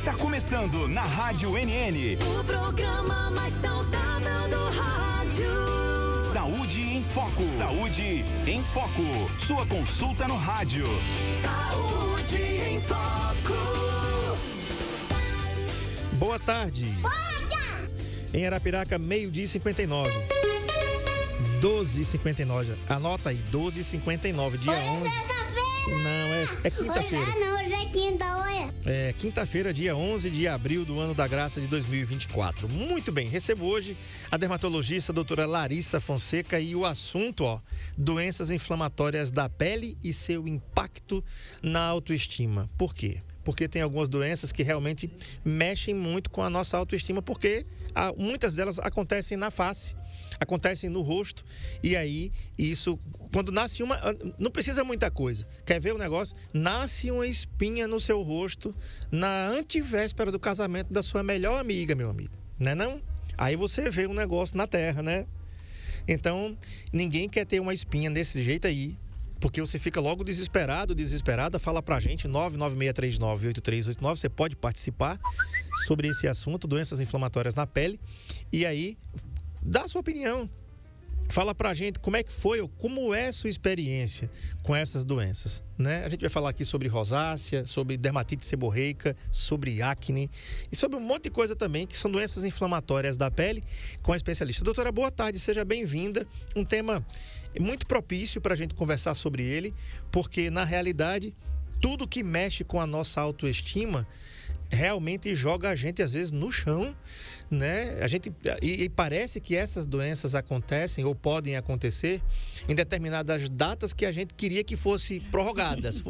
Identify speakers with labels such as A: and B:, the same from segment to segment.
A: Está começando na Rádio NN.
B: O programa mais saudável do rádio.
A: Saúde em Foco. Saúde em Foco. Sua consulta no rádio.
B: Saúde em Foco.
C: Boa tarde. Em Arapiraca, 12h59. 12h59. Anota aí, 12h59, dia 11. Não, é quinta-feira.
D: Não, hoje é quinta, olha.
C: É quinta-feira, dia 11 de abril do ano da graça de 2024. Muito bem, recebo hoje a dermatologista a doutora Larissa Fonseca e o assunto, doenças inflamatórias da pele e seu impacto na autoestima. Por quê? Porque tem algumas doenças que realmente mexem muito com a nossa autoestima, porque muitas delas acontecem na face, acontecem no rosto, e aí isso, quando nasce uma, não precisa muita coisa. Quer ver o negócio? Nasce uma espinha no seu rosto na antevéspera do casamento da sua melhor amiga, meu amigo, né não? Aí você vê um negócio na terra, né? Então, ninguém quer ter uma espinha desse jeito aí, porque você fica logo desesperada. Fala pra gente, 996398389, você pode participar sobre esse assunto, doenças inflamatórias na pele, e aí dá a sua opinião. Fala pra gente como é que foi ou como é a sua experiência com essas doenças, né? A gente vai falar aqui sobre rosácea, sobre dermatite seborreica, sobre acne e sobre um monte de coisa também que são doenças inflamatórias da pele com a especialista. Doutora, boa tarde, seja bem-vinda. Um tema muito propício para a gente conversar sobre ele, porque na realidade tudo que mexe com a nossa autoestima realmente joga a gente às vezes no chão, né? E parece que essas doenças acontecem ou podem acontecer em determinadas datas que a gente queria que fossem prorrogadas.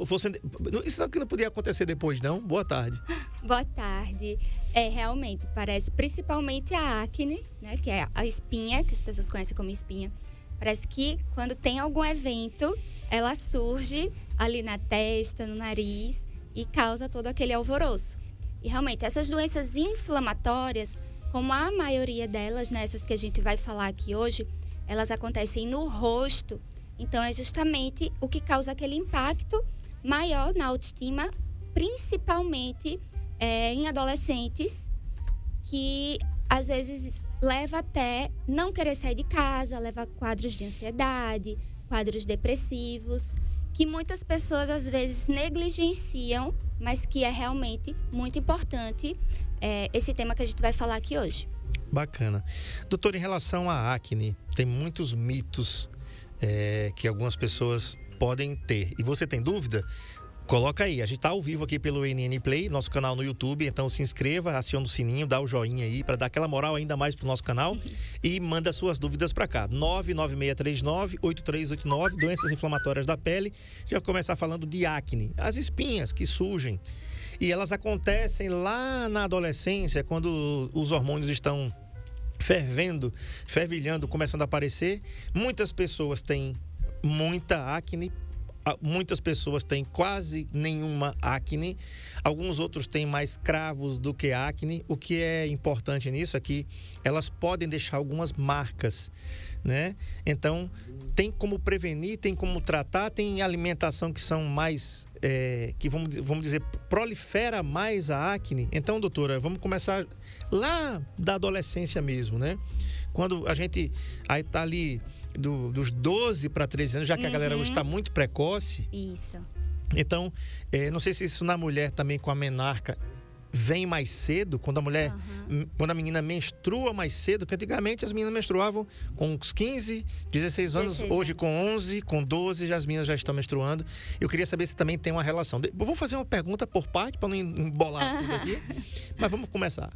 C: Isso aqui não podia acontecer depois, não? Boa tarde.
E: Boa tarde. Realmente parece, principalmente a acne, né? Que é a espinha, que as pessoas conhecem como espinha. Parece que quando tem algum evento, ela surge ali na testa, no nariz e causa todo aquele alvoroço. E realmente, essas doenças inflamatórias, como a maioria delas, né, essas que a gente vai falar aqui hoje, elas acontecem no rosto. Então, é justamente o que causa aquele impacto maior na autoestima, principalmente em adolescentes, que às vezes leva até não querer sair de casa, leva a quadros de ansiedade, quadros depressivos, que muitas pessoas às vezes negligenciam, mas que é realmente muito importante esse tema que a gente vai falar aqui hoje.
C: Bacana. Doutor, em relação à acne, tem muitos mitos que algumas pessoas podem ter. E você tem dúvida? Coloca aí, a gente está ao vivo aqui pelo NN Play, nosso canal no YouTube, então se inscreva, aciona o sininho, dá o joinha aí para dar aquela moral ainda mais pro nosso canal e manda suas dúvidas para cá, 996398389, doenças inflamatórias da pele. A gente vai começar falando de acne, as espinhas que surgem e elas acontecem lá na adolescência, quando os hormônios estão fervilhando, começando a aparecer. Muitas pessoas têm muita acne, muitas pessoas têm quase nenhuma acne, alguns outros têm mais cravos do que acne. O que é importante nisso é que elas podem deixar algumas marcas, né? Então, tem como prevenir, tem como tratar, tem alimentação que são mais, que vamos dizer, prolifera mais a acne. Então, doutora, vamos começar lá da adolescência mesmo, né? Quando a gente aí tá ali dos 12 para 13 anos, já que a galera hoje está muito precoce.
E: Isso.
C: Então, não sei se isso na mulher também com a menarca vem mais cedo, quando a mulher, quando a menina menstrua mais cedo, que antigamente as meninas menstruavam com uns 15, 16 anos, hoje com 11, com 12, já as meninas já estão menstruando. Eu queria saber se também tem uma relação. Vou fazer uma pergunta por parte, para não embolar tudo aqui, mas vamos começar.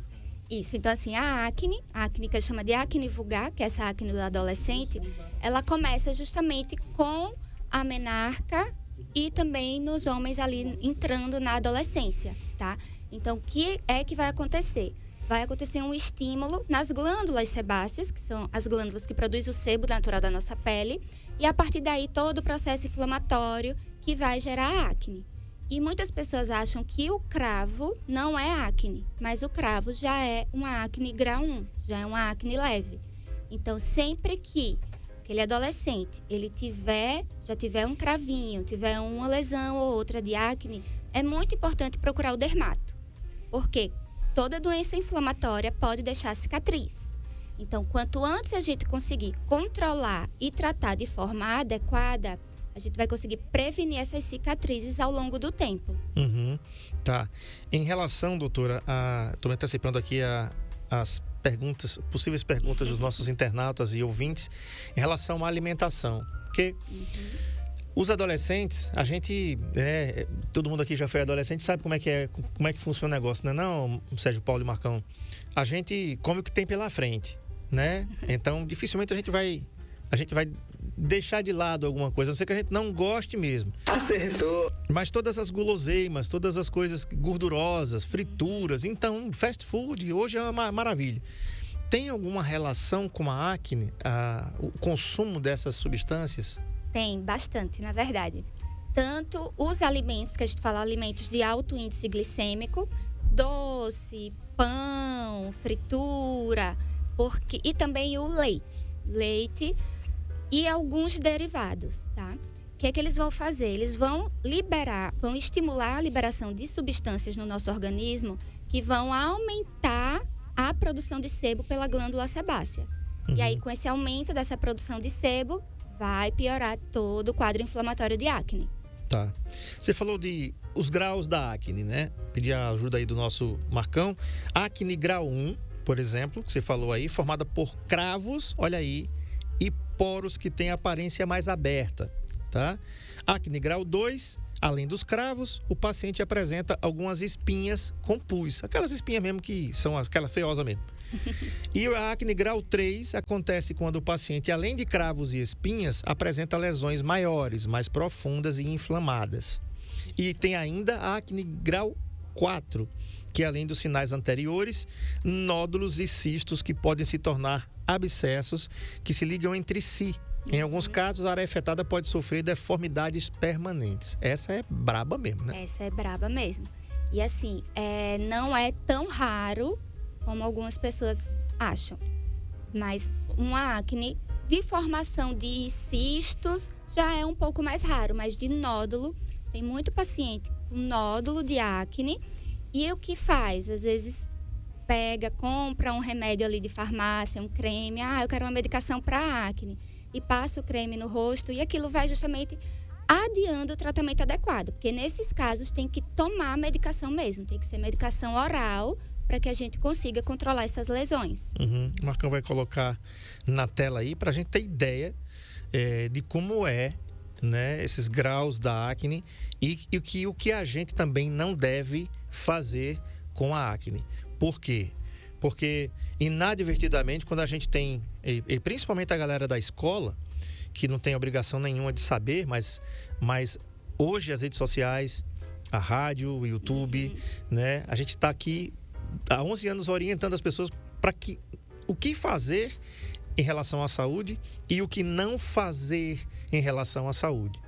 E: Isso, então assim, a acne que a gente chama de acne vulgar, que é essa acne do adolescente, ela começa justamente com a menarca e também nos homens ali entrando na adolescência, tá? Então, o que é que vai acontecer? Vai acontecer um estímulo nas glândulas sebáceas, que são as glândulas que produzem o sebo natural da nossa pele, e a partir daí todo o processo inflamatório que vai gerar acne. E muitas pessoas acham que o cravo não é acne, mas o cravo já é uma acne grau 1, já é uma acne leve. Então, sempre que aquele adolescente ele já tiver um cravinho, tiver uma lesão ou outra de acne, é muito importante procurar o dermato. Porque toda doença inflamatória pode deixar cicatriz. Então, quanto antes a gente conseguir controlar e tratar de forma adequada, a gente vai conseguir prevenir essas cicatrizes ao longo do tempo.
C: Uhum. Tá. Em relação, doutora, estou me antecipando aqui as perguntas, possíveis perguntas dos nossos internautas e ouvintes em relação à alimentação. Porque os adolescentes, a gente, todo mundo aqui já foi adolescente, sabe como é que funciona o negócio, né? Não, Sérgio Paulo e Marcão? A gente come o que tem pela frente, né? Então, dificilmente a gente vai deixar de lado alguma coisa, a não ser que a gente não goste mesmo.
D: Acertou!
C: Mas todas as guloseimas, todas as coisas gordurosas, frituras, então, fast food, hoje é uma maravilha. Tem alguma relação com a acne, o consumo dessas substâncias?
E: Tem, bastante, na verdade. Tanto os alimentos, que a gente fala alimentos de alto índice glicêmico, doce, pão, fritura, e também o leite e alguns derivados, tá? O que é que eles vão fazer? Eles vão estimular a liberação de substâncias no nosso organismo que vão aumentar a produção de sebo pela glândula sebácea. E aí, com esse aumento dessa produção de sebo, vai piorar todo o quadro inflamatório de acne.
C: Tá. Você falou os graus da acne, né? Pedi a ajuda aí do nosso Marcão. Acne grau 1, por exemplo, que você falou aí, formada por cravos, olha aí, e poros que têm aparência mais aberta, tá? Acne grau 2, além dos cravos, o paciente apresenta algumas espinhas com pus. Aquelas espinhas mesmo que são aquela feiosa mesmo. E a acne grau 3 acontece quando o paciente, além de cravos e espinhas, apresenta lesões maiores, mais profundas e inflamadas. E tem ainda a acne grau 4, que além dos sinais anteriores, nódulos e cistos que podem se tornar abscessos que se ligam entre si. Em alguns casos, a área afetada pode sofrer deformidades permanentes. Essa é braba mesmo, né?
E: Essa é braba mesmo. E assim, não é tão raro como algumas pessoas acham. Mas uma acne de formação de cistos já é um pouco mais raro, mas de nódulo, tem muito paciente com nódulo de acne. E o que faz? Às vezes compra um remédio ali de farmácia, um creme. Eu quero uma medicação para acne. E passa o creme no rosto e aquilo vai justamente adiando o tratamento adequado. Porque nesses casos tem que tomar a medicação mesmo. Tem que ser medicação oral para que a gente consiga controlar essas lesões.
C: O Marcão vai colocar na tela aí para a gente ter ideia de como né, esses graus da acne e o que a gente também não deve fazer com a acne. Por quê? Porque inadvertidamente, quando a gente tem, e principalmente a galera da escola, que não tem obrigação nenhuma de saber, mas hoje as redes sociais, a rádio, o YouTube, né, a gente está aqui há 11 anos orientando as pessoas para o que fazer em relação à saúde e o que não fazer em relação à saúde.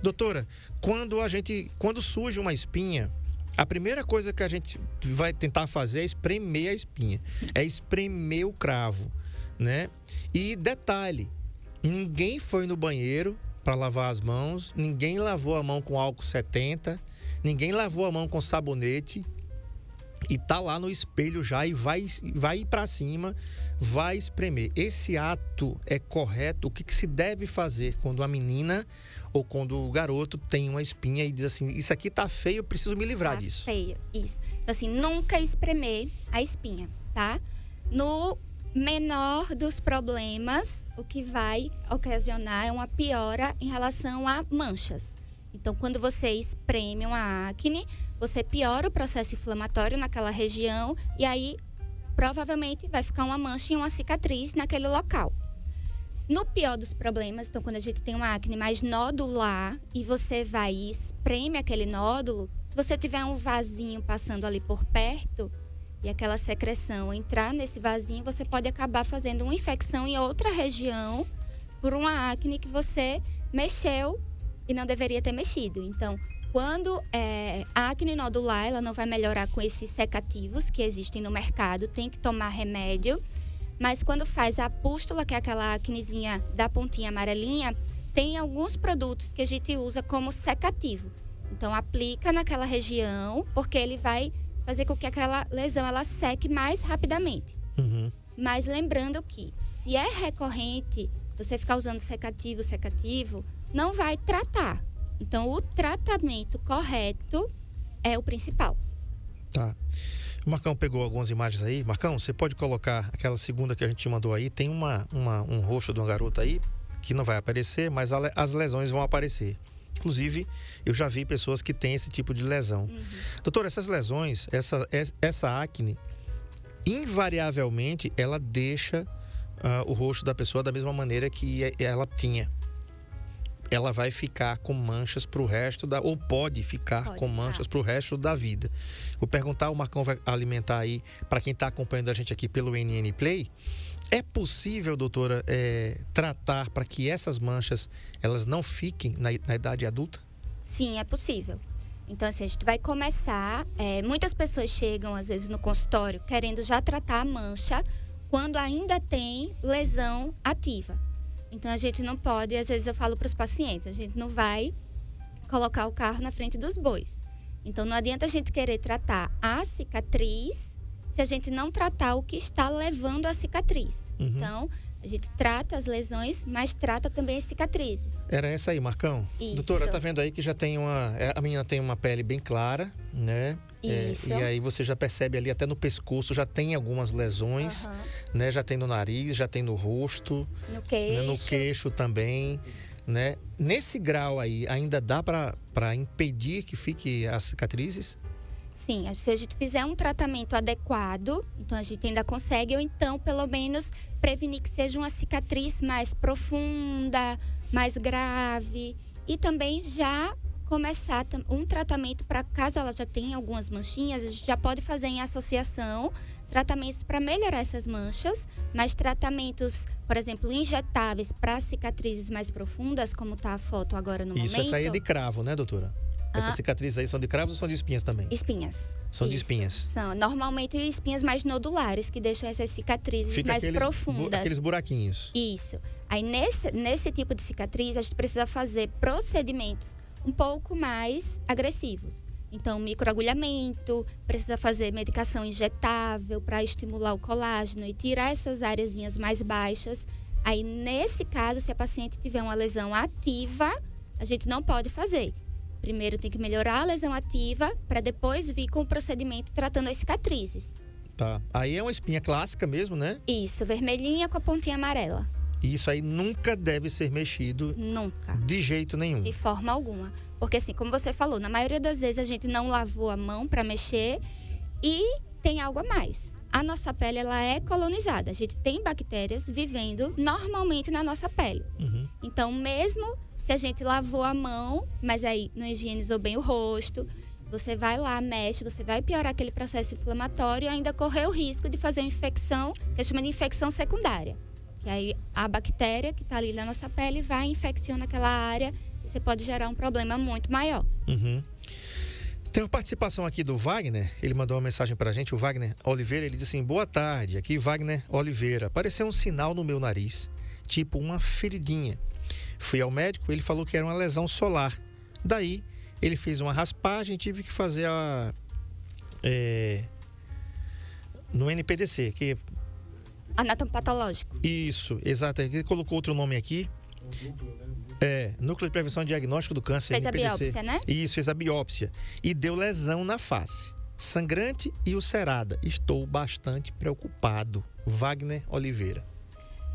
C: Doutora, quando surge uma espinha, a primeira coisa que a gente vai tentar fazer é espremer a espinha, é espremer o cravo, né? E detalhe, ninguém foi no banheiro para lavar as mãos, ninguém lavou a mão com álcool 70, ninguém lavou a mão com sabonete e tá lá no espelho já e vai ir para cima, vai espremer. Esse ato é correto? O que se deve fazer quando a menina ou quando o garoto tem uma espinha e diz assim, isso aqui tá feio, eu preciso me livrar disso?
E: Tá feio, isso. Então assim, nunca espremer a espinha, tá? No menor dos problemas, o que vai ocasionar é uma piora em relação a manchas. Então, quando você espreme uma acne, você piora o processo inflamatório naquela região e aí, provavelmente, vai ficar uma mancha e uma cicatriz naquele local. No pior dos problemas, então, quando a gente tem uma acne mais nodular e você vai e espreme aquele nódulo, se você tiver um vasinho passando ali por perto e aquela secreção entrar nesse vasinho, você pode acabar fazendo uma infecção em outra região por uma acne que você mexeu e não deveria ter mexido. Então, quando a acne nodular, ela não vai melhorar com esses secativos que existem no mercado, tem que tomar remédio. Mas quando faz a pústula, que é aquela acnezinha da pontinha amarelinha, tem alguns produtos que a gente usa como secativo. Então, aplica naquela região, porque ele vai fazer com que aquela lesão ela seque mais rapidamente.
C: Uhum.
E: Mas lembrando que, se é recorrente, você ficar usando secativo, não vai tratar. Então, o tratamento correto é o principal.
C: Tá. O Marcão pegou algumas imagens aí. Marcão, você pode colocar aquela segunda que a gente te mandou aí. Tem um rosto de uma garota aí que não vai aparecer, mas as lesões vão aparecer. Inclusive, eu já vi pessoas que têm esse tipo de lesão.
E: Uhum.
C: Doutor, essas lesões, essa acne, invariavelmente, ela deixa o rosto da pessoa da mesma maneira que ela tinha. Ela vai ficar com manchas para o resto ou pode ficar com manchas para o resto da vida. Vou perguntar, o Marcão vai alimentar aí, para quem está acompanhando a gente aqui pelo NN Play, é possível, doutora, tratar para que essas manchas, elas não fiquem na idade adulta?
E: Sim, é possível. Então, assim, a gente vai começar... muitas pessoas chegam, às vezes, no consultório, querendo já tratar a mancha, quando ainda tem lesão ativa. Então, a gente não pode, às vezes eu falo para os pacientes, a gente não vai colocar o carro na frente dos bois. Então, não adianta a gente querer tratar a cicatriz se a gente não tratar o que está levando a cicatriz.
C: Uhum.
E: Então, a gente trata as lesões, mas trata também as cicatrizes.
C: Era essa aí, Marcão?
E: Isso.
C: Doutora, tá vendo aí que já tem a menina tem uma pele bem clara, né?
E: Isso.
C: E aí você já percebe ali até no pescoço, já tem algumas lesões,
E: Uhum.
C: né? Já tem no nariz, já tem no rosto,
E: No queixo.
C: né? No queixo também, né? Nesse grau aí, ainda dá para impedir que fique as cicatrizes?
E: Sim, se a gente fizer um tratamento adequado, então a gente ainda consegue, ou então, pelo menos, prevenir que seja uma cicatriz mais profunda, mais grave. E também já começar um tratamento para, caso ela já tenha algumas manchinhas, a gente já pode fazer em associação tratamentos para melhorar essas manchas, mas tratamentos, por exemplo, injetáveis para cicatrizes mais profundas, como está a foto agora no momento.
C: Isso, essa aí é de cravo, né, doutora? Essas cicatrizes aí são de cravos ou são de espinhas também?
E: Espinhas.
C: São de
E: Isso.
C: espinhas.
E: São normalmente espinhas mais nodulares, que deixam essas cicatrizes
C: Fica
E: mais profundas.
C: aqueles buraquinhos.
E: Isso. Aí nesse tipo de cicatriz, a gente precisa fazer procedimentos um pouco mais agressivos. Então, microagulhamento, precisa fazer medicação injetável para estimular o colágeno e tirar essas áreazinhas mais baixas. Aí, nesse caso, se a paciente tiver uma lesão ativa, a gente não pode fazer. Primeiro tem que melhorar a lesão ativa para depois vir com o procedimento tratando as cicatrizes.
C: Tá. Aí é uma espinha clássica mesmo, né?
E: Isso, vermelhinha com a pontinha amarela.
C: E isso aí nunca deve ser mexido
E: Nunca.
C: de jeito nenhum.
E: De forma alguma. Porque assim, como você falou, na maioria das vezes a gente não lavou a mão para mexer e tem algo a mais. A nossa pele, ela é colonizada. A gente tem bactérias vivendo normalmente na nossa pele.
C: Uhum.
E: Então, mesmo se a gente lavou a mão, mas aí não higienizou bem o rosto, você vai lá, mexe, você vai piorar aquele processo inflamatório e ainda correr o risco de fazer uma infecção, que a gente chama de infecção secundária. Que aí a bactéria que está ali na nossa pele vai infecciona aquela área e você pode gerar um problema muito maior.
C: Uhum. Tem uma participação aqui do Wagner, ele mandou uma mensagem pra gente, o Wagner Oliveira, ele disse assim: boa tarde, aqui Wagner Oliveira, apareceu um sinal no meu nariz, tipo uma feridinha. Fui ao médico, ele falou que era uma lesão solar. Daí, ele fez uma raspagem, tive que fazer no NPDC, que...
E: Anatomopatológico.
C: Isso, exato, ele colocou outro nome aqui. Núcleo de Prevenção e Diagnóstico do Câncer.
E: Fez
C: NPDC.
E: a biópsia, né?
C: Isso, fez a biópsia. E deu lesão na face. Sangrante e ulcerada. Estou bastante preocupado. Wagner Oliveira.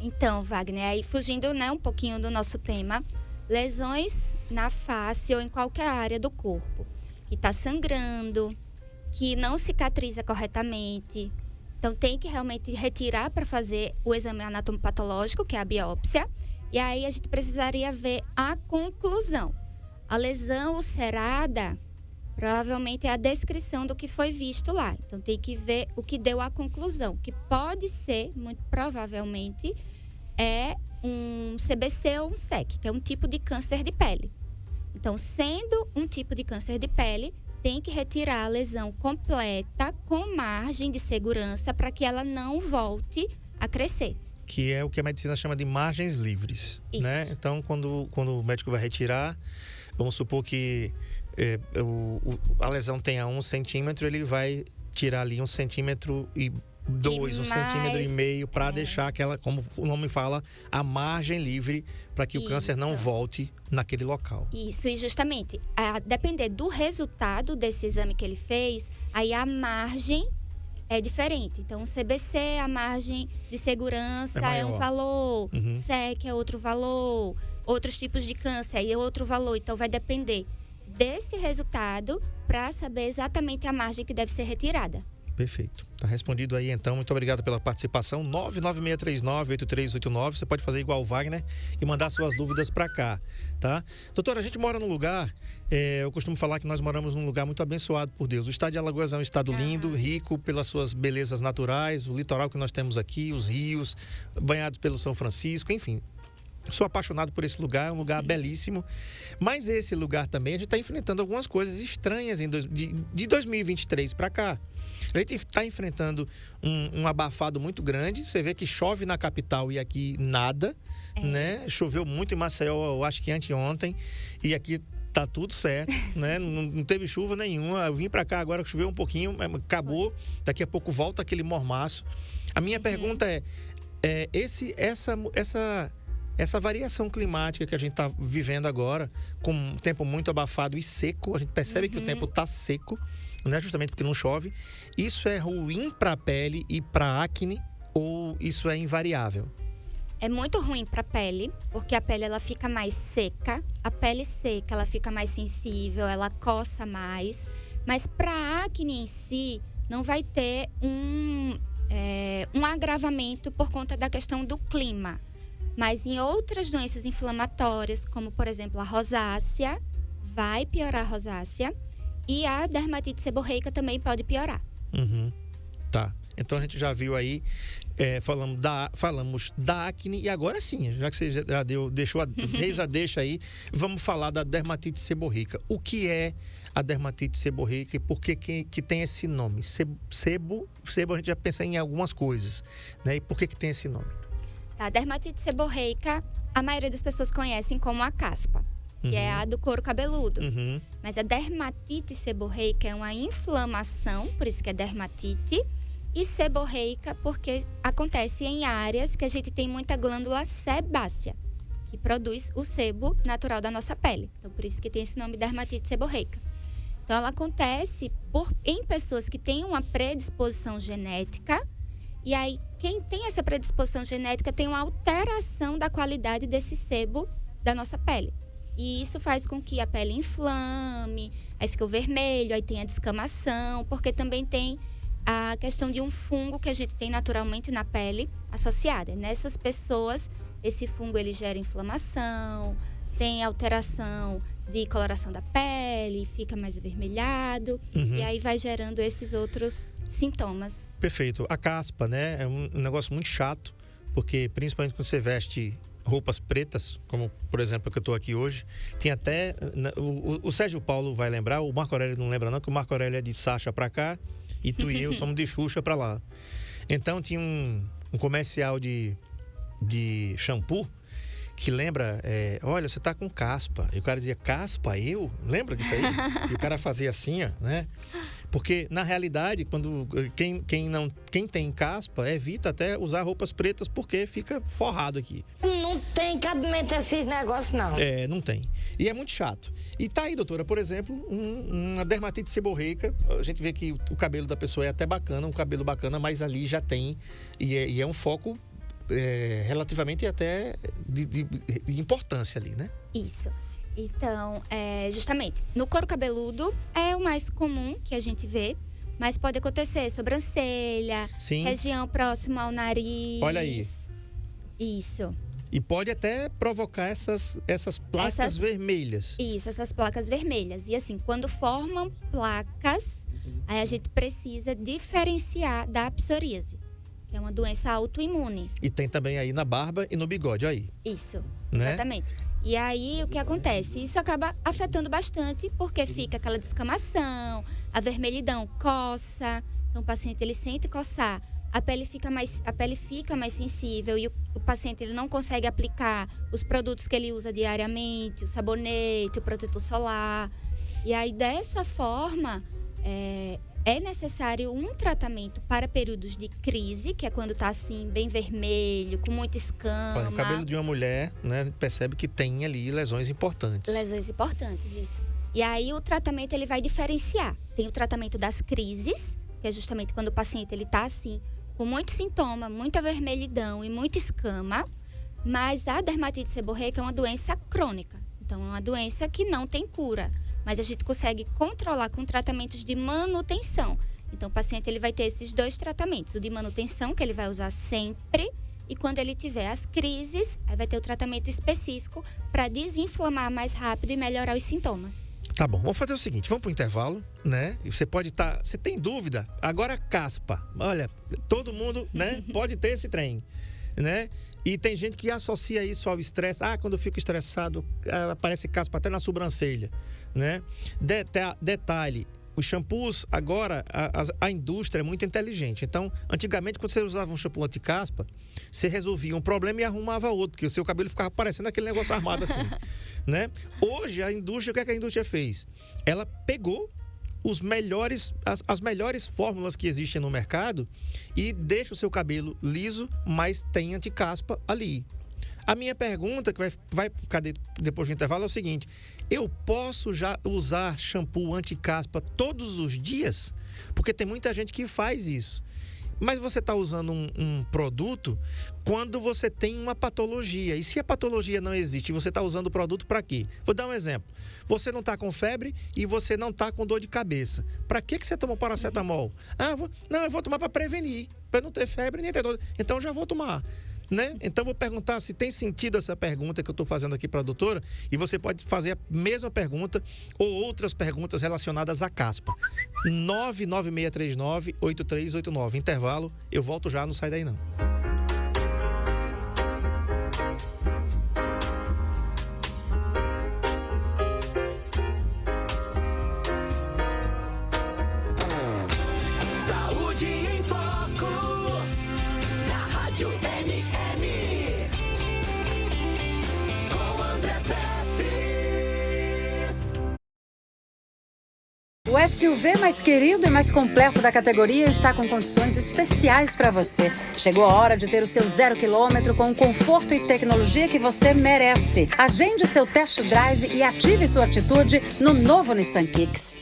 E: Então, Wagner, aí fugindo, né, um pouquinho do nosso tema, lesões na face ou em qualquer área do corpo que está sangrando, que não cicatriza corretamente. Então, tem que realmente retirar para fazer o exame anatomopatológico, que é a biópsia. E aí, a gente precisaria ver a conclusão. A lesão ulcerada, provavelmente, é a descrição do que foi visto lá. Então, tem que ver o que deu a conclusão, que pode ser, muito provavelmente, é um CBC ou um SEC, que é um tipo de câncer de pele. Então, sendo um tipo de câncer de pele, tem que retirar a lesão completa com margem de segurança para que ela não volte a crescer.
C: Que é o que a medicina chama de margens livres.
E: Isso.
C: Né? Então, quando o médico vai retirar, vamos supor que a lesão tenha 1 centímetro, ele vai tirar ali 1,2 centímetros, 1,5 centímetros para deixar aquela, como o nome fala, a margem livre para que o câncer não volte naquele local.
E: Isso, e justamente, a depender do resultado desse exame que ele fez, aí a margem é diferente. Então, o CBC, a margem de segurança é um valor, SEC é outro valor, outros tipos de câncer aí é outro valor. Então, vai depender desse resultado para saber exatamente a margem que deve ser retirada.
C: Perfeito. Tá respondido aí, então. Muito obrigado pela participação. 99639-8389. Você pode fazer igual o Wagner e mandar suas dúvidas para cá, tá? Doutora, a gente mora num lugar, eu costumo falar que nós moramos num lugar muito abençoado por Deus. O estado de Alagoas é um estado lindo, rico pelas suas belezas naturais, o litoral que nós temos aqui, os rios, banhados pelo São Francisco, enfim. Sou apaixonado por esse lugar, é um lugar belíssimo. Mas esse lugar também, a gente está enfrentando algumas coisas estranhas de 2023 para cá. A gente está enfrentando um abafado muito grande. Você vê que chove na capital e aqui nada, né? Choveu muito em Maceió, eu acho que anteontem. E aqui tá tudo certo, né? Não teve chuva nenhuma. Eu vim para cá agora, choveu um pouquinho, acabou. Daqui a pouco volta aquele mormaço. A minha pergunta essa variação climática que a gente está vivendo agora, com um tempo muito abafado e seco, a gente percebe que o tempo está seco, né? Justamente porque não chove. Isso é ruim para a pele e para a acne ou isso é invariável?
E: É muito ruim para a pele, porque a pele ela fica mais seca. A pele seca, ela fica mais sensível, ela coça mais. Mas para a acne em si, não vai ter um agravamento por conta da questão do clima. Mas em outras doenças inflamatórias, como por exemplo a rosácea, vai piorar a rosácea. E a dermatite seborreica também pode piorar.
C: Tá. Então a gente já viu aí, falamos da acne e agora sim, já que você já fez a deixa aí, vamos falar da dermatite seborreica. O que é a dermatite seborreica e por que tem esse nome? Sebo a gente já pensa em algumas coisas, né? E por que tem esse nome?
E: A dermatite seborreica, a maioria das pessoas conhecem como a caspa, que é a do couro cabeludo. Mas a dermatite seborreica é uma inflamação, por isso que é dermatite, e seborreica porque acontece em áreas que a gente tem muita glândula sebácea, que produz o sebo natural da nossa pele. Então, por isso que tem esse nome dermatite seborreica. Então, ela acontece em pessoas que têm uma predisposição genética. E aí, quem tem essa predisposição genética tem uma alteração da qualidade desse sebo da nossa pele. E isso faz com que a pele inflame, aí fica o vermelho, aí tem a descamação, porque também tem a questão de um fungo que a gente tem naturalmente na pele associada. E nessas pessoas, esse fungo ele gera inflamação, tem alteração de coloração da pele, fica mais avermelhado, e aí vai gerando esses outros sintomas.
C: Perfeito. A caspa, né, é um negócio muito chato, porque principalmente quando você veste roupas pretas, como por exemplo que eu estou aqui hoje, tem até, o Sérgio Paulo vai lembrar, o Marco Aurélio não lembra não, que o Marco Aurélio é de Sacha para cá, e tu e eu somos de Xuxa para lá. Então tinha um comercial de shampoo, que lembra, olha, você tá com caspa. E o cara dizia, caspa? Eu? Lembra disso aí? E o cara fazia assim, ó, né? Porque, na realidade, quando quem tem caspa, evita até usar roupas pretas, porque fica forrado aqui.
D: Não tem cabimento esses negócios, não.
C: Não tem. E é muito chato. E tá aí, doutora, por exemplo, uma dermatite seborreica. A gente vê que o cabelo da pessoa é até bacana, um cabelo bacana, mas ali já tem. E é um foco relativamente até de importância ali, né?
E: Isso. Então, justamente, no couro cabeludo é o mais comum que a gente vê, mas pode acontecer sobrancelha,
C: sim,
E: região próxima ao nariz.
C: Olha aí.
E: Isso.
C: E pode até provocar essas placas vermelhas.
E: Isso, essas placas vermelhas. E assim, quando formam placas, aí a gente precisa diferenciar da psoríase, que é uma doença autoimune.
C: E tem também aí na barba e no bigode, aí.
E: Isso,
C: né?
E: Exatamente. E aí, o que acontece? Isso acaba afetando bastante, porque fica aquela descamação, a vermelhidão coça, então o paciente ele sente coçar, a pele fica mais sensível e o paciente ele não consegue aplicar os produtos que ele usa diariamente, o sabonete, o protetor solar. E aí, dessa forma, É necessário um tratamento para períodos de crise, que é quando tá assim, bem vermelho, com muita escama.
C: Olha, o cabelo de uma mulher, né, percebe que tem ali lesões importantes.
E: Lesões importantes, isso. E aí o tratamento ele vai diferenciar. Tem o tratamento das crises, que é justamente quando o paciente ele tá assim, com muito sintoma, muita vermelhidão e muita escama. Mas a dermatite seborreica é uma doença crônica. Então, é uma doença que não tem cura. Mas a gente consegue controlar com tratamentos de manutenção. Então, o paciente ele vai ter esses 2 tratamentos. O de manutenção, que ele vai usar sempre. E quando ele tiver as crises, aí vai ter o tratamento específico para desinflamar mais rápido e melhorar os sintomas.
C: Tá bom, vamos fazer o seguinte, vamos pro intervalo, né? E você pode estar... Você tem dúvida? Agora caspa. Olha, todo mundo, né, pode ter esse trem, né? E tem gente que associa isso ao estresse. Ah, quando eu fico estressado, aparece caspa até na sobrancelha, né? Detalhe, os shampoos, agora, a indústria é muito inteligente. Então, antigamente, quando você usava um shampoo anti-caspa, você resolvia um problema e arrumava outro, porque o seu cabelo ficava parecendo aquele negócio armado assim, né? Hoje, a indústria, o que é que a indústria fez? Ela pegou as melhores fórmulas que existem no mercado e deixa o seu cabelo liso, mas tem anticaspa ali. A minha pergunta, que vai ficar depois do intervalo, é o seguinte: eu posso já usar shampoo anticaspa todos os dias? Porque tem muita gente que faz isso. Mas você está usando um produto quando você tem uma patologia. E se a patologia não existe, você está usando o produto para quê? Vou dar um exemplo. Você não está com febre e você não está com dor de cabeça. Para que você tomou paracetamol? Eu vou tomar para prevenir, para não ter febre nem ter dor. Então já vou tomar. Né? Então vou perguntar se tem sentido essa pergunta que eu estou fazendo aqui para a doutora, e você pode fazer a mesma pergunta ou outras perguntas relacionadas à caspa. 99639-8389. Intervalo, eu volto já, não sai daí não.
B: Saúde em Foco, na Rádio
F: O SUV mais querido e mais completo da categoria está com condições especiais para você. Chegou a hora de ter o seu 0 km com o conforto e tecnologia que você merece. Agende seu test drive e ative sua atitude no novo Nissan Kicks.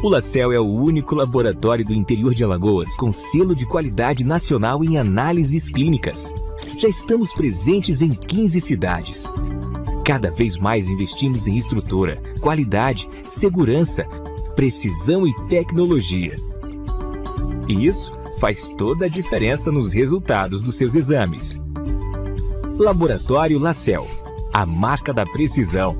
G: O LaCell é o único laboratório do interior de Alagoas com selo de qualidade nacional em análises clínicas. Já estamos presentes em 15 cidades. Cada vez mais investimos em estrutura, qualidade, segurança, precisão e tecnologia. E isso faz toda a diferença nos resultados dos seus exames. Laboratório LaCell, a marca da precisão.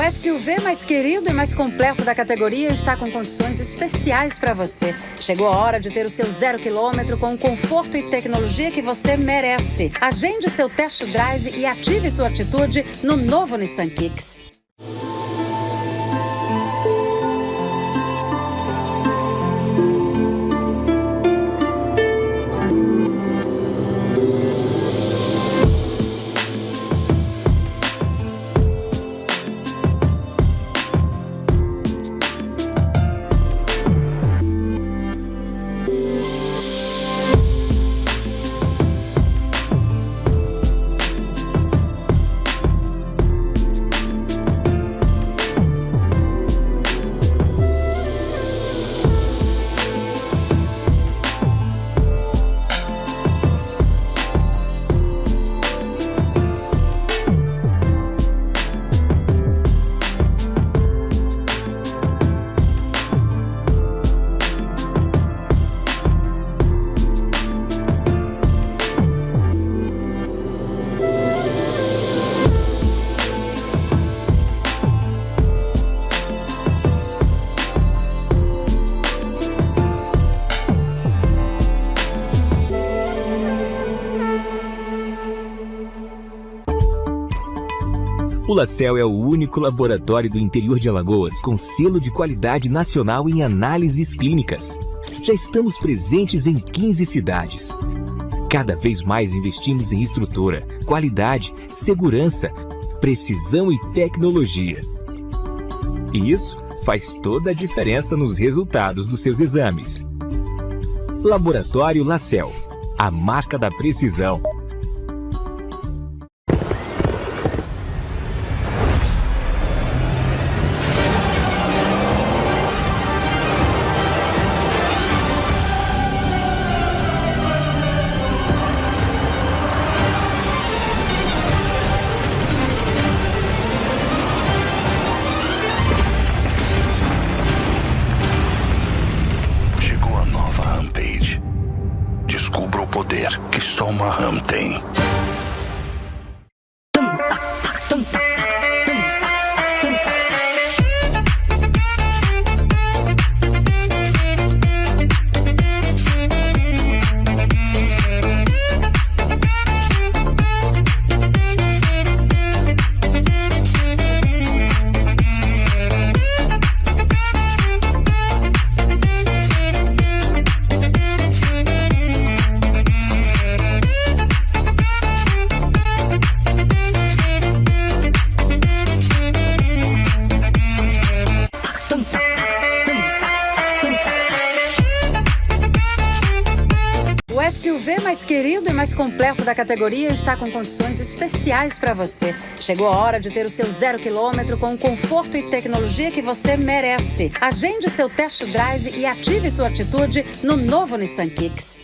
F: O SUV mais querido e mais completo da categoria está com condições especiais para você. Chegou a hora de ter o seu 0 km com o conforto e tecnologia que você merece. Agende seu test drive e ative sua atitude no novo Nissan Kicks.
G: O LaCell é o único laboratório do interior de Alagoas com selo de qualidade nacional em análises clínicas. Já estamos presentes em 15 cidades. Cada vez mais investimos em estrutura, qualidade, segurança, precisão e tecnologia. E isso faz toda a diferença nos resultados dos seus exames. Laboratório LaCell, a marca da precisão.
H: Que só uma RAM tem.
F: O SUV mais querido e mais completo da categoria está com condições especiais para você. Chegou a hora de ter o seu 0 km com o conforto e tecnologia que você merece. Agende seu test drive e ative sua atitude no novo Nissan Kicks.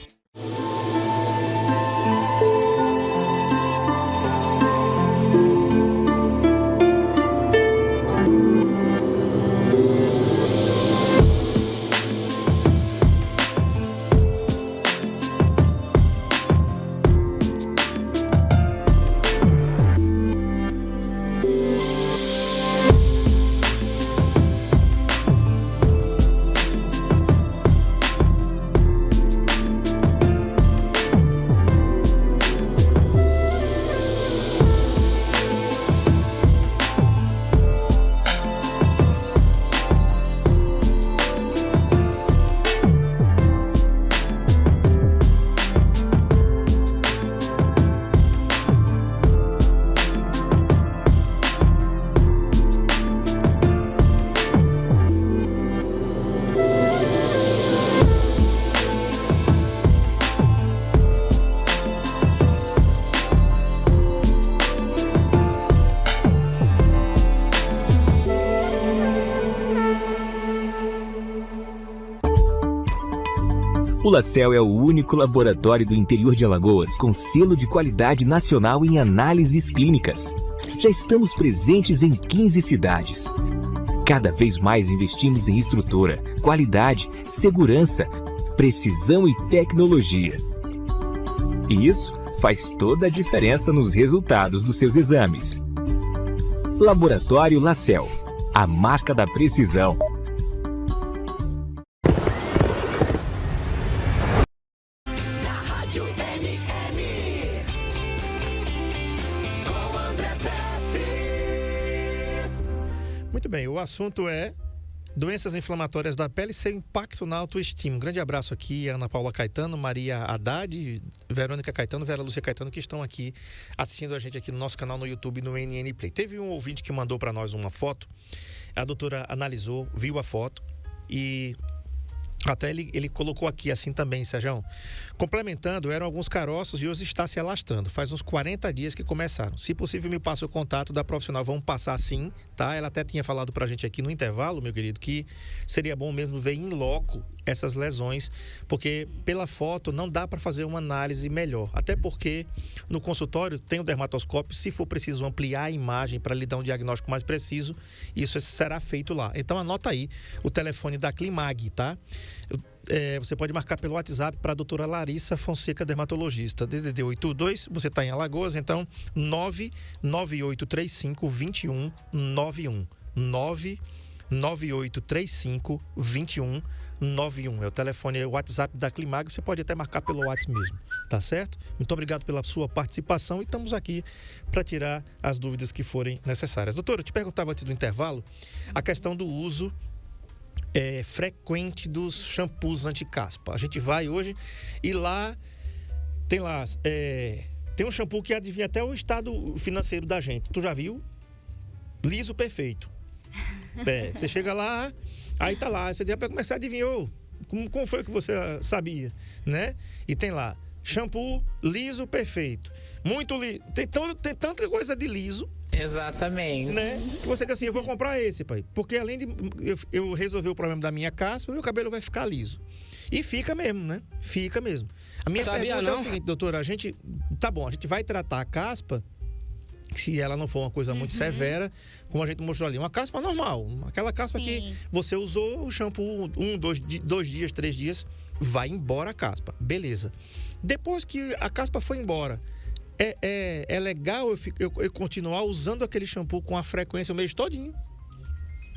G: O LaCell é o único laboratório do interior de Alagoas com selo de qualidade nacional em análises clínicas. Já estamos presentes em 15 cidades. Cada vez mais investimos em estrutura, qualidade, segurança, precisão e tecnologia. E isso faz toda a diferença nos resultados dos seus exames. Laboratório Lacel, a marca da precisão.
B: Rádio NN, com André Pepes.
C: Muito bem, o assunto é doenças inflamatórias da pele e seu impacto na autoestima. Um grande abraço aqui, Ana Paula Caetano, Maria Haddad, Verônica Caetano, Vera Lúcia Caetano, que estão aqui assistindo a gente aqui no nosso canal no YouTube, no NN Play. Teve um ouvinte que mandou para nós uma foto, a doutora analisou, viu a foto e até ele colocou aqui assim também, Sérgio. Complementando, eram alguns caroços e hoje está se alastrando. Faz uns 40 dias que começaram. Se possível, me passa o contato da profissional. Vamos passar sim, tá? Ela até tinha falado pra gente aqui no intervalo, meu querido, que seria bom mesmo ver em loco essas lesões, porque pela foto não dá para fazer uma análise melhor. Até porque no consultório tem o dermatoscópio, se for preciso ampliar a imagem para lhe dar um diagnóstico mais preciso, isso será feito lá. Então anota aí o telefone da Climag, tá? Você pode marcar pelo WhatsApp para a doutora Larissa Fonseca, dermatologista. DDD 82, você está em Alagoas, então 99835-2191. 99835-2191. É o telefone, é o WhatsApp da Climag. Você pode até marcar pelo WhatsApp mesmo, tá certo? Muito obrigado pela sua participação e estamos aqui para tirar as dúvidas que forem necessárias. Doutora, eu te perguntava antes do intervalo a questão do uso frequente dos shampoos anti-caspa. A gente vai hoje e lá tem um shampoo que adivinha até o estado financeiro da gente. Tu já viu? Liso perfeito. Você chega lá, aí tá lá, você vai começar a adivinhar, como foi que você sabia, né? E tem lá, shampoo liso perfeito. Muito liso. Tem tanta coisa de liso.
I: Exatamente.
C: Né? Você diz assim, eu vou comprar esse, pai. Porque além de eu resolver o problema da minha caspa, meu cabelo vai ficar liso. E fica mesmo, né? Fica mesmo. A minha pergunta é o seguinte, doutora, a gente vai tratar a caspa, se ela não for uma coisa muito severa, como a gente mostrou ali, uma caspa normal, aquela caspa que você usou o shampoo 2 dias, 3 dias, vai embora a caspa, beleza. Depois que a caspa foi embora, é legal eu continuar usando aquele shampoo com a frequência o mês todinho?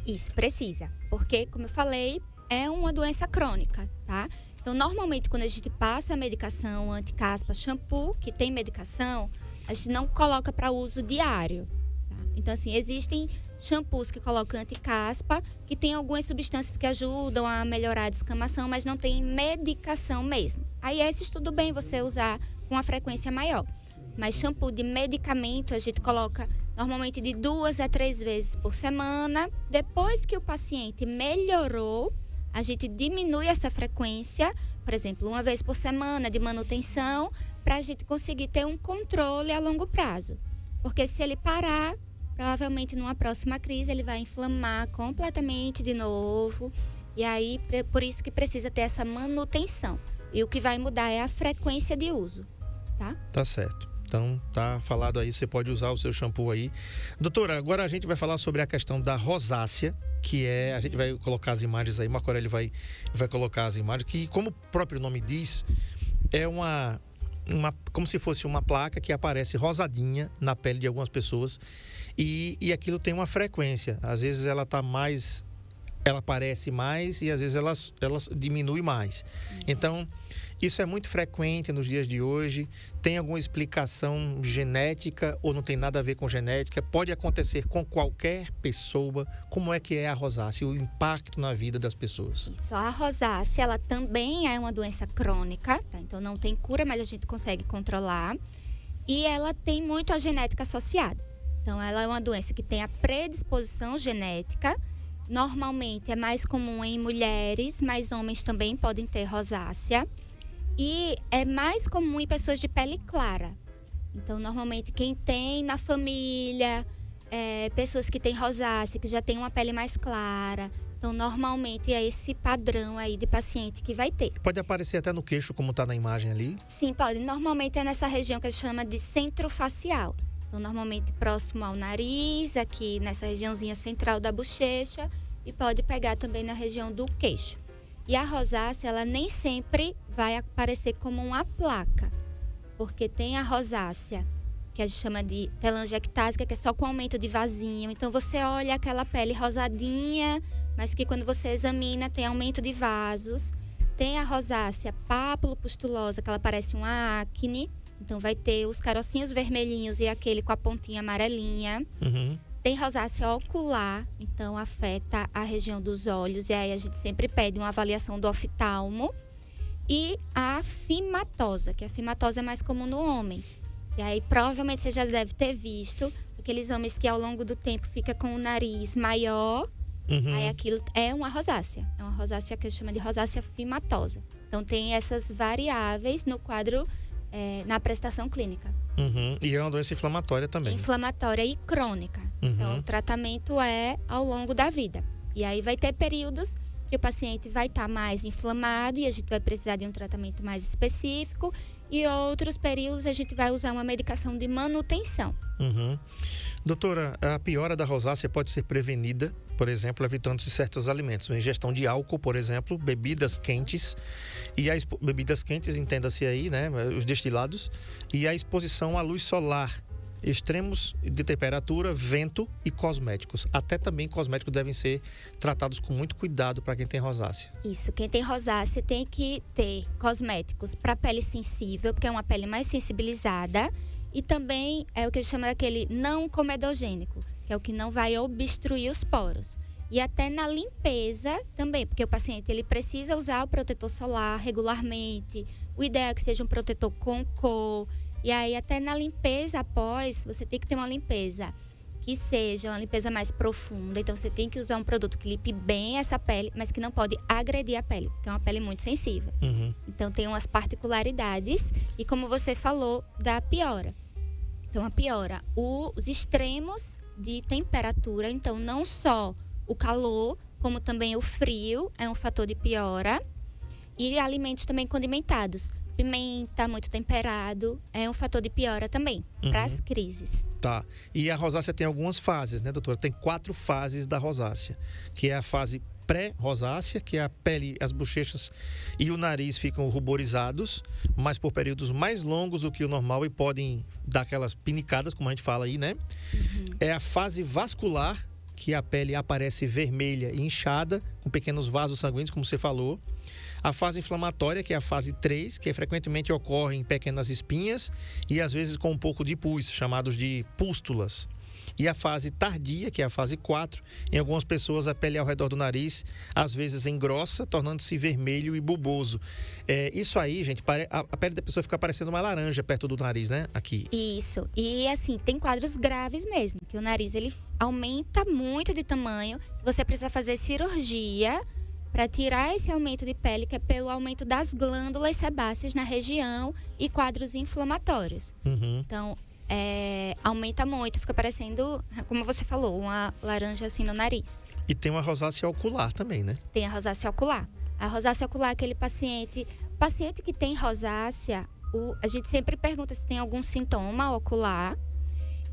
E: Isso, precisa. Porque, como eu falei, é uma doença crônica, tá? Então, normalmente, quando a gente passa a medicação anti-caspa, shampoo que tem medicação, a gente não coloca para uso diário, tá? Então, assim, existem shampoos que colocam anti-caspa, que tem algumas substâncias que ajudam a melhorar a descamação, mas não tem medicação mesmo. Aí, esses tudo bem você usar com uma frequência maior. Mas shampoo de medicamento a gente coloca normalmente de 2 a 3 vezes por semana. Depois que o paciente melhorou, a gente diminui essa frequência, por exemplo, 1 vez por semana de manutenção, para a gente conseguir ter um controle a longo prazo. Porque se ele parar, provavelmente numa próxima crise ele vai inflamar completamente de novo. E aí, por isso que precisa ter essa manutenção. E o que vai mudar é a frequência de uso, tá?
C: Tá certo. Então, tá falado aí, você pode usar o seu shampoo aí. Doutora, agora a gente vai falar sobre a questão da rosácea, que a gente vai colocar as imagens aí, Marco Aurélio vai colocar as imagens, que como o próprio nome diz, é como se fosse uma placa que aparece rosadinha na pele de algumas pessoas e aquilo tem uma frequência. Às vezes ela aparece mais e às vezes ela diminui mais. Então, isso é muito frequente nos dias de hoje. Tem alguma explicação genética ou não tem nada a ver com genética? Pode acontecer com qualquer pessoa. Como é que é a rosácea, o impacto na vida das pessoas?
E: Isso, a rosácea, ela também é uma doença crônica, tá? Então não tem cura, mas a gente consegue controlar. E ela tem muito a genética associada. Então ela é uma doença que tem a predisposição genética. Normalmente é mais comum em mulheres, mas homens também podem ter rosácea. E é mais comum em pessoas de pele clara. Então, normalmente, quem tem na família, pessoas que têm rosácea, que já têm uma pele mais clara. Então, normalmente, é esse padrão aí de paciente que vai ter.
C: Pode aparecer até no queixo, como está na imagem ali?
E: Sim, pode. Normalmente, é nessa região que a gente chama de centro facial. Então, normalmente, próximo ao nariz, aqui nessa regiãozinha central da bochecha. E pode pegar também na região do queixo. E a rosácea, ela nem sempre vai aparecer como uma placa, porque tem a rosácea que a gente chama de telangiectásica, que é só com aumento de vasinho. Então, você olha aquela pele rosadinha, mas que quando você examina tem aumento de vasos. Tem a rosácea pápulo-pustulosa, que ela parece uma acne. Então, vai ter os carocinhos vermelhinhos e aquele com a pontinha amarelinha. Tem rosácea ocular, então afeta a região dos olhos. E aí, a gente sempre pede uma avaliação do oftalmo. E a fimatosa, que a fimatosa é mais comum no homem. E aí, provavelmente, você já deve ter visto aqueles homens que, ao longo do tempo, fica com o nariz maior. Aí, aquilo é uma rosácea. É uma rosácea que a gente chama de rosácea fimatosa. Então, tem essas variáveis no quadro, na prestação clínica.
C: E é uma doença inflamatória também.
E: Inflamatória e crônica. Então, o tratamento é ao longo da vida. E aí, vai ter períodos que o paciente vai estar mais inflamado e a gente vai precisar de um tratamento mais específico. E outros períodos a gente vai usar uma medicação de manutenção.
C: Doutora, a piora da rosácea pode ser prevenida, por exemplo, evitando-se certos alimentos. A ingestão de álcool, por exemplo, bebidas quentes. E bebidas quentes, entenda-se aí, né? Os destilados. E a exposição à luz solar. Extremos de temperatura, vento e cosméticos. Até também cosméticos devem ser tratados com muito cuidado para quem tem rosácea.
E: Isso, quem tem rosácea tem que ter cosméticos para pele sensível, porque é uma pele mais sensibilizada. E também é o que a gente chama daquele não comedogênico, que é o que não vai obstruir os poros. E até na limpeza também, porque o paciente ele precisa usar o protetor solar regularmente. O ideal é que seja um protetor com cor. E aí, até na limpeza após, você tem que ter uma limpeza que seja uma limpeza mais profunda. Então, você tem que usar um produto que limpe bem essa pele, mas que não pode agredir a pele, porque é uma pele muito sensível. Então, tem umas particularidades. E como você falou, da piora. Então, a piora, os extremos de temperatura. Então, não só o calor, como também o frio é um fator de piora. E alimentos também condimentados. Pimenta, muito temperado, é um fator de piora também, para as crises.
C: Tá. E a rosácea tem algumas fases, né, doutora? Tem 4 fases da rosácea, que é a fase pré-rosácea, que é a pele, as bochechas e o nariz ficam ruborizados, mas por períodos mais longos do que o normal e podem dar aquelas pinicadas, como a gente fala aí, né? É a fase vascular, que a pele aparece vermelha e inchada, com pequenos vasos sanguíneos, como você falou. A fase inflamatória, que é a fase 3, que frequentemente ocorre em pequenas espinhas e às vezes com um pouco de pus, chamados de pústulas. E a fase tardia, que é a fase 4, em algumas pessoas a pele ao redor do nariz às vezes engrossa, tornando-se vermelho e bulboso. Isso aí, gente, a pele da pessoa fica parecendo uma laranja perto do nariz, né? Aqui.
E: Isso. E assim, tem quadros graves mesmo, que o nariz ele aumenta muito de tamanho, você precisa fazer cirurgia para tirar esse aumento de pele, que é pelo aumento das glândulas sebáceas na região e quadros inflamatórios. Então, aumenta muito, fica parecendo, como você falou, uma laranja assim no nariz.
C: E tem uma rosácea ocular também, né?
E: Tem a rosácea ocular. A rosácea ocular é aquele paciente que tem rosácea, a gente sempre pergunta se tem algum sintoma ocular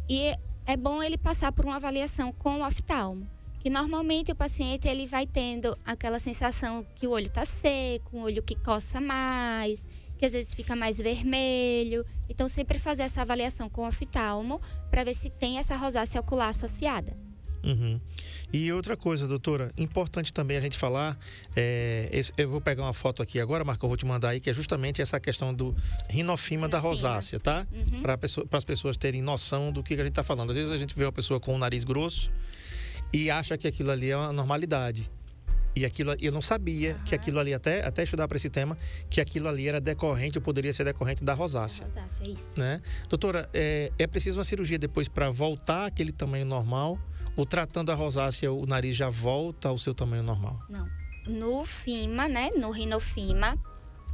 E: e é bom ele passar por uma avaliação com o oftalmo. Que normalmente o paciente ele vai tendo aquela sensação que o olho está seco, um olho que coça mais, que às vezes fica mais vermelho. Então, sempre fazer essa avaliação com o oftalmo para ver se tem essa rosácea ocular associada.
C: E outra coisa, doutora, importante também a gente falar, eu vou pegar uma foto aqui agora, Marco, eu vou te mandar aí, que é justamente essa questão do rinofima da rosácea, tá? Para as pessoas terem noção do que a gente está falando. Às vezes a gente vê uma pessoa com o nariz grosso e acha que aquilo ali é uma normalidade. E aquilo, eu não sabia que aquilo ali, até estudar para esse tema, que aquilo ali era decorrente, ou poderia ser decorrente da rosácea.
E: Rosácea, isso.
C: Né? Doutora, é preciso uma cirurgia depois para voltar àquele tamanho normal? Ou tratando a rosácea, o nariz já volta ao seu tamanho normal?
E: Não. No FIMA, né? No rinofima,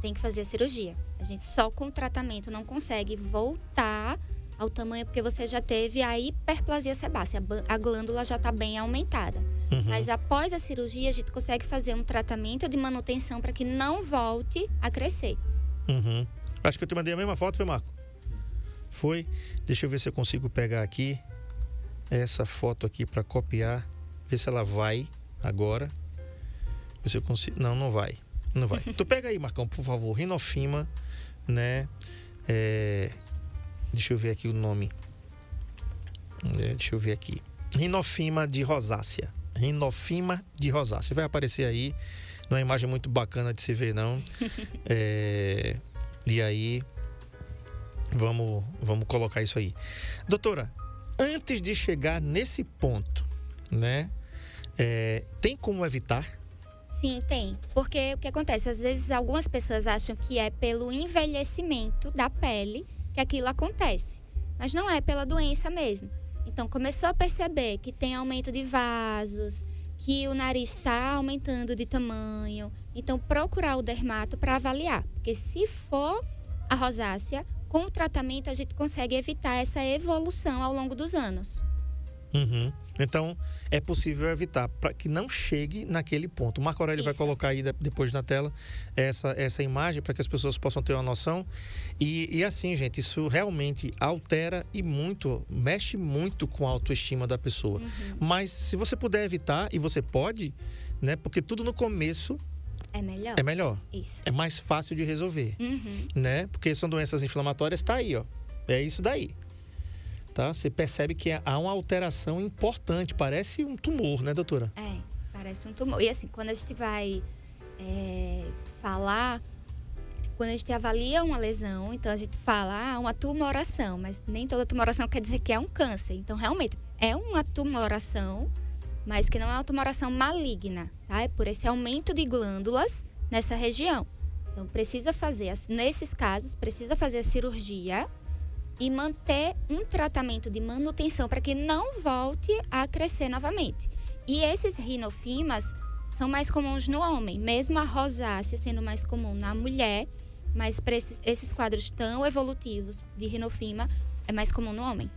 E: tem que fazer a cirurgia. A gente só com o tratamento não consegue voltar ao tamanho, porque você já teve a hiperplasia sebácea, a glândula já está bem aumentada. Mas após a cirurgia, a gente consegue fazer um tratamento de manutenção para que não volte a crescer.
C: Acho que eu te mandei a mesma foto, foi, Marco? Foi? Deixa eu ver se eu consigo pegar aqui essa foto aqui para copiar, ver se ela vai agora. Ver se eu consigo. Não vai. Não vai. Tu pega aí, Marcão, por favor, rinofima, né? Deixa eu ver aqui o nome. Deixa eu ver aqui. Rinofima de rosácea. Rinofima de rosácea. Vai aparecer aí. Não é uma imagem muito bacana de se ver, não. E aí, vamos colocar isso aí. Doutora, antes de chegar nesse ponto, né? Tem como evitar?
E: Sim, tem. Porque o que acontece? Às vezes algumas pessoas acham que é pelo envelhecimento da pele que aquilo acontece. Mas não é pela doença mesmo. Então, começou a perceber que tem aumento de vasos, que o nariz está aumentando de tamanho. Então, procurar o dermato para avaliar. Porque se for a rosácea, com o tratamento a gente consegue evitar essa evolução ao longo dos anos.
C: Uhum. Então, é possível evitar para que não chegue naquele ponto. O Marco Aurélio vai colocar aí depois na tela essa imagem para que as pessoas possam ter uma noção. E assim, gente, isso realmente altera e muito, mexe muito com a autoestima da pessoa. Mas se você puder evitar, e você pode, né? Porque tudo no começo
E: é melhor.
C: É melhor.
E: Isso.
C: É mais fácil de resolver, né? Porque são doenças inflamatórias, tá aí, ó. É isso daí. Tá? Você percebe que há uma alteração importante, parece um tumor, né, doutora?
E: Parece um tumor. E assim, quando a gente vai falar, quando a gente avalia uma lesão, então a gente fala uma tumoração, mas nem toda tumoração quer dizer que é um câncer. Então, realmente, é uma tumoração, mas que não é uma tumoração maligna, tá? É por esse aumento de glândulas nessa região. Então, precisa fazer, nesses casos, precisa fazer a cirurgia e manter um tratamento de manutenção para que não volte a crescer novamente. E esses rinofimas são mais comuns no homem, mesmo a rosácea sendo mais comum na mulher, mas para esses quadros tão evolutivos de rinofima é mais comum no homem.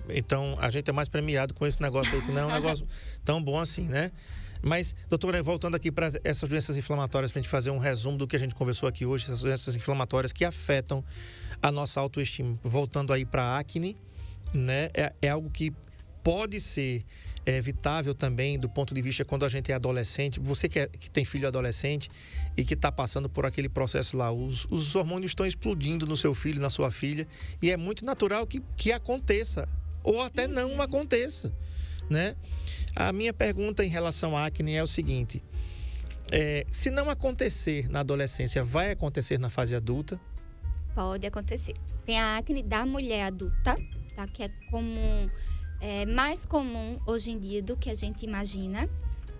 C: Então a gente é mais premiado com esse negócio aí, que não é um negócio tão bom assim, né? Mas, doutora, voltando aqui para essas doenças inflamatórias, para a gente fazer um resumo do que a gente conversou aqui hoje, essas doenças inflamatórias que afetam a nossa autoestima. Voltando aí para a acne, né? É algo que pode ser evitável também do ponto de vista quando a gente é adolescente. Você que tem filho adolescente e que está passando por aquele processo lá, os hormônios estão explodindo no seu filho, na sua filha, e é muito natural que aconteça, ou até não aconteça, né? A minha pergunta em relação à acne é o seguinte: se não acontecer na adolescência, vai acontecer na fase adulta?
E: Pode acontecer. Tem a acne da mulher adulta, tá? Que é comum, mais comum hoje em dia do que a gente imagina,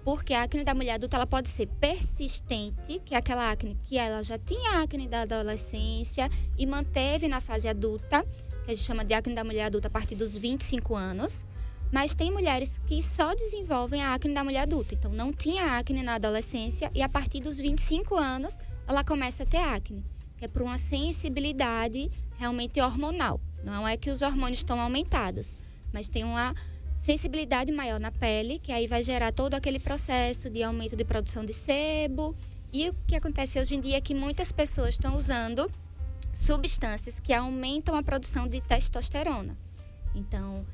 E: porque a acne da mulher adulta ela pode ser persistente, que é aquela acne que ela já tinha acne da adolescência e manteve na fase adulta, que a gente chama de acne da mulher adulta a partir dos 25 anos. Mas tem mulheres que só desenvolvem a acne da mulher adulta. Então, não tinha acne na adolescência e a partir dos 25 anos ela começa a ter acne, que é por uma sensibilidade realmente hormonal. Não é que os hormônios estão aumentados, mas tem uma sensibilidade maior na pele, que aí vai gerar todo aquele processo de aumento de produção de sebo. E o que acontece hoje em dia é que muitas pessoas estão usando substâncias que aumentam a produção de testosterona. Então,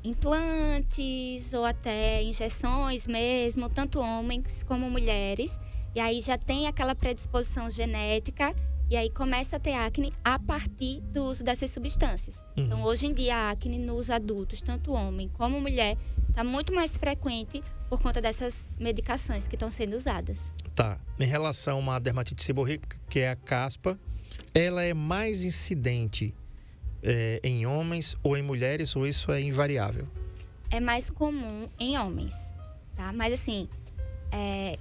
E: implantes ou até injeções mesmo, tanto homens como mulheres. E aí já tem aquela predisposição genética e aí começa a ter acne a partir do uso dessas substâncias. Então, hoje em dia, a acne nos adultos, tanto homem como mulher, está muito mais frequente por conta dessas medicações que estão sendo usadas.
C: Tá. Em relação à dermatite seborreica, que é a caspa, ela é mais incidente em homens ou em mulheres, ou isso é invariável?
E: É mais comum em homens, tá? Mas assim,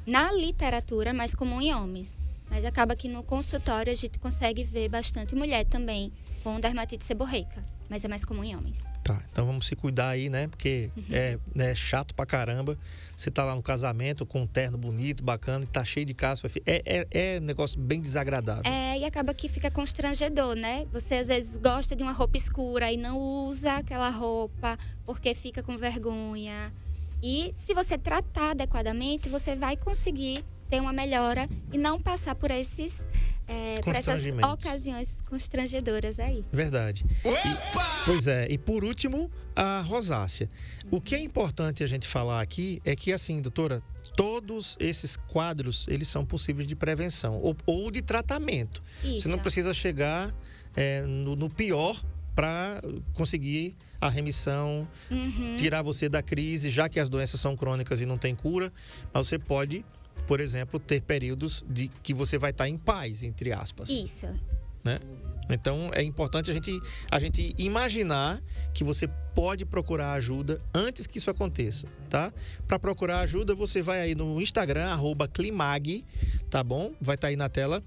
E: na literatura é mais comum em homens. Mas acaba que no consultório a gente consegue ver bastante mulher também com dermatite seborreica. Mas é mais comum em homens.
C: Tá, então vamos se cuidar aí, né? Porque é chato pra caramba. Você tá lá no casamento com um terno bonito, bacana, e tá cheio de caspa. É um negócio bem desagradável.
E: E acaba que fica constrangedor, né? Você às vezes gosta de uma roupa escura e não usa aquela roupa porque fica com vergonha. E se você tratar adequadamente, você vai conseguir ter uma melhora e não passar por essas ocasiões constrangedoras aí.
C: Verdade. Pois é, e por último, a rosácea. O que é importante a gente falar aqui é que, assim, doutora, todos esses quadros, eles são possíveis de prevenção ou de tratamento.
E: Isso.
C: Você não precisa chegar no pior para conseguir a remissão, tirar você da crise, já que as doenças são crônicas e não tem cura, mas você pode, por exemplo, ter períodos de que você vai estar em paz, entre aspas.
E: Isso.
C: Né? Então é importante a gente imaginar que você pode procurar ajuda antes que isso aconteça, tá? Para procurar ajuda, você vai aí no Instagram, @Climag, tá bom? Vai estar aí na tela,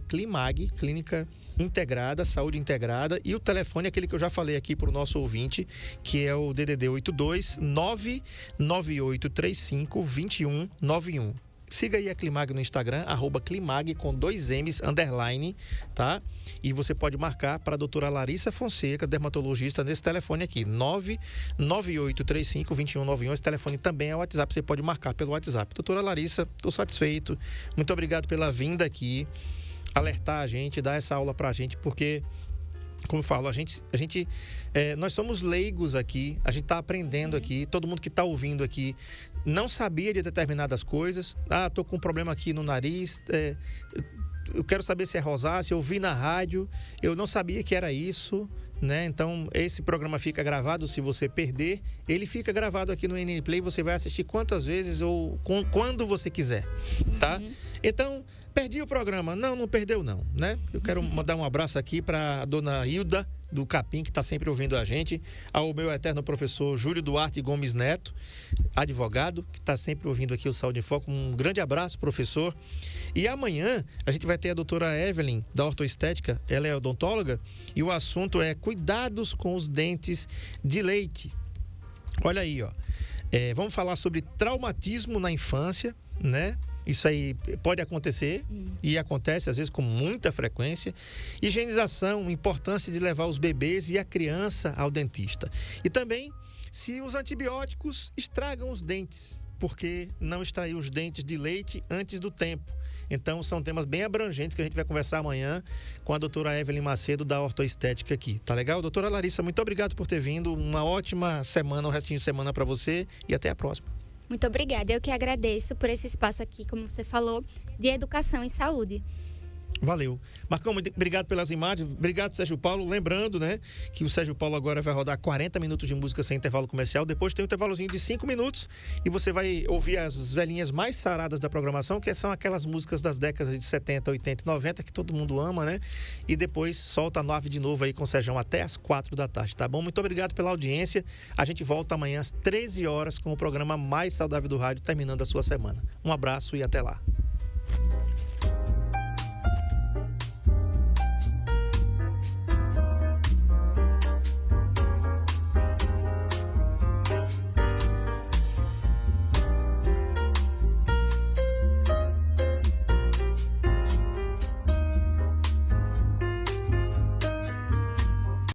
C: @Climag, Clínica Integrada, Saúde Integrada, e o telefone é aquele que eu já falei aqui para o nosso ouvinte, que é o DDD 82 99835 2191. Siga aí a Climag no Instagram, @Climag com 2 M's, _, tá? E você pode marcar para a doutora Larissa Fonseca, dermatologista, nesse telefone aqui, 99835 2191. Esse telefone também é o WhatsApp, você pode marcar pelo WhatsApp. Doutora Larissa, estou satisfeito. Muito obrigado pela vinda aqui, alertar a gente, dar essa aula para a gente, porque, como eu falo, nós somos leigos aqui, a gente está aprendendo aqui, todo mundo que está ouvindo aqui não sabia de determinadas coisas. Tô com um problema aqui no nariz, eu quero saber se é rosácea, eu vi na rádio, eu não sabia que era isso, né? Então, esse programa fica gravado, se você perder, ele fica gravado aqui no NN Play, você vai assistir quantas vezes ou quando você quiser, tá? Então, perdi o programa. Não perdeu não, né? Eu quero mandar um abraço aqui para a dona Hilda do Capim, que está sempre ouvindo a gente, ao meu eterno professor Júlio Duarte Gomes Neto, advogado, que está sempre ouvindo aqui o Saúde em Foco. Um grande abraço, professor. E amanhã a gente vai ter a doutora Evelyn, da Ortoestética, ela é odontóloga, e o assunto é cuidados com os dentes de leite. Olha aí, ó. Vamos falar sobre traumatismo na infância, né? Isso aí pode acontecer e acontece às vezes com muita frequência. Higienização, importância de levar os bebês e a criança ao dentista. E também se os antibióticos estragam os dentes, porque não extraiu os dentes de leite antes do tempo. Então são temas bem abrangentes que a gente vai conversar amanhã com a doutora Evelyn Macedo da Ortoestética aqui. Tá legal? Doutora Larissa, muito obrigado por ter vindo. Uma ótima semana, um restinho de semana para você e até a próxima.
E: Muito obrigada. Eu que agradeço por esse espaço aqui, como você falou, de educação e saúde.
C: Valeu. Marcão, muito obrigado pelas imagens. Obrigado, Sérgio Paulo. Lembrando, né, que o Sérgio Paulo agora vai rodar 40 minutos de música sem intervalo comercial. Depois tem um intervalozinho de 5 minutos e você vai ouvir as velhinhas mais saradas da programação, que são aquelas músicas das décadas de 70, 80 e 90, que todo mundo ama, né? E depois solta a 9 de novo aí com o Sérgio até às 4 da tarde, tá bom? Muito obrigado pela audiência. A gente volta amanhã às 13 horas com o programa mais saudável do rádio, terminando a sua semana. Um abraço e até lá.